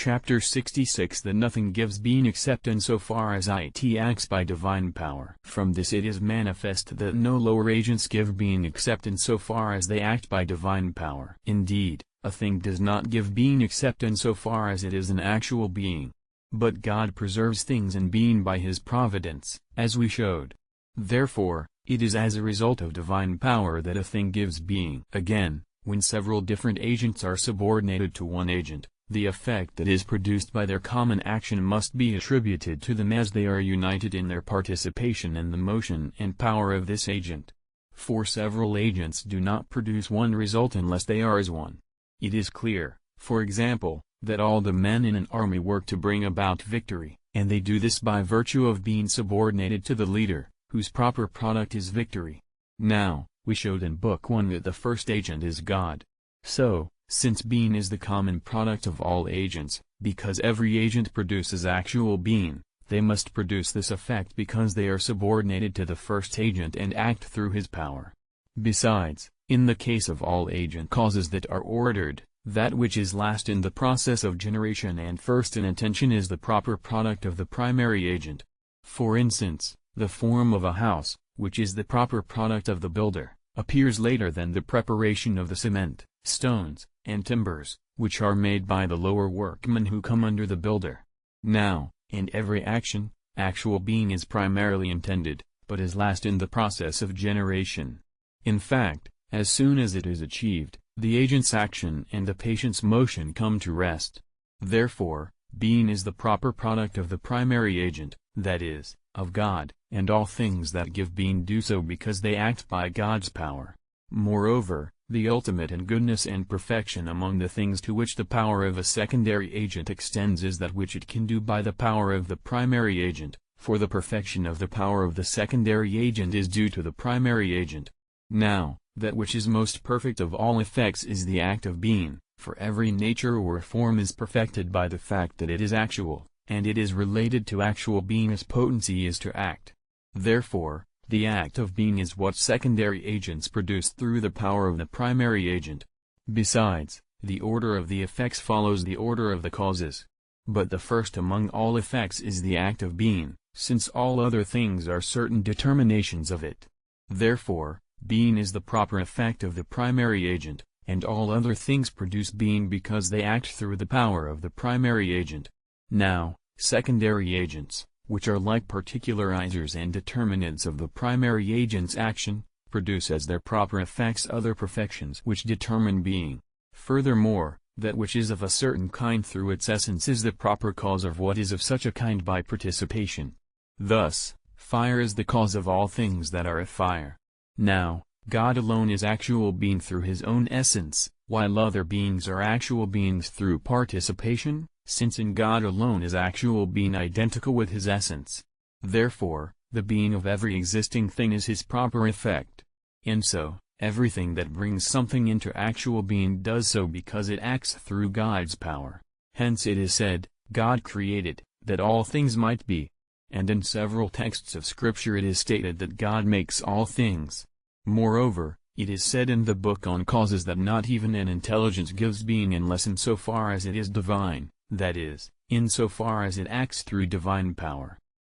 Chapter 66 That nothing gives being except in so far as it acts by divine power. From this it is manifest that no lower agents give being except in so far as they act by divine power. Indeed, a thing does not give being except in so far as it is an actual being. But God preserves things in being by his providence, as we showed. Therefore, it is as a result of divine power that a thing gives being. Again, when several different agents are subordinated to one agent, the effect that is produced by their common action must be attributed to them as they are united in their participation in the motion and power of this agent. For several agents do not produce one result unless they are as one. It is clear, for example, that all the men in an army work to bring about victory, and they do this by virtue of being subordinated to the leader, whose proper product is victory. Now, we showed in Book 1 that the first agent is God. So, since being is the common product of all agents, because every agent produces actual being, they must produce this effect because they are subordinated to the first agent and act through his power. Besides, in the case of all agent causes that are ordered, that which is last in the process of generation and first in attention is the proper product of the primary agent. For instance, the form of a house, which is the proper product of the builder, appears later than the preparation of the cement, stones, and timbers, which are made by the lower workmen who come under the builder. Now, in every action, actual being is primarily intended, but is last in the process of generation. In fact, as soon as it is achieved, the agent's action and the patient's motion come to rest. Therefore, being is the proper product of the primary agent, that is, of God, and all things that give being do so because they act by God's power. Moreover, the ultimate in goodness and perfection among the things to which the power of a secondary agent extends is that which it can do by the power of the primary agent, for the perfection of the power of the secondary agent is due to the primary agent. Now, that which is most perfect of all effects is the act of being, for every nature or form is perfected by the fact that it is actual, and it is related to actual being as potency is to act. Therefore, the act of being is what secondary agents produce through the power of the primary agent. Besides, the order of the effects follows the order of the causes. But the first among all effects is the act of being, since all other things are certain determinations of it. Therefore, being is the proper effect of the primary agent, and all other things produce being because they act through the power of the primary agent. Now, secondary agents, which are like particularizers and determinants of the primary agent's action, produce as their proper effects other perfections which determine being. Furthermore, that which is of a certain kind through its essence is the proper cause of what is of such a kind by participation. Thus, fire is the cause of all things that are of fire. Now, God alone is actual being through his own essence, while other beings are actual beings through participation, since in God alone is actual being identical with his essence. Therefore, the being of every existing thing is his proper effect. And so, everything that brings something into actual being does so because it acts through God's power. Hence it is said, God created, that all things might be. And in several texts of Scripture it is stated that God makes all things. Moreover, it is said in the book on causes that not even an intelligence gives being unless in so far as it is divine, that is, in so far as it acts through divine power.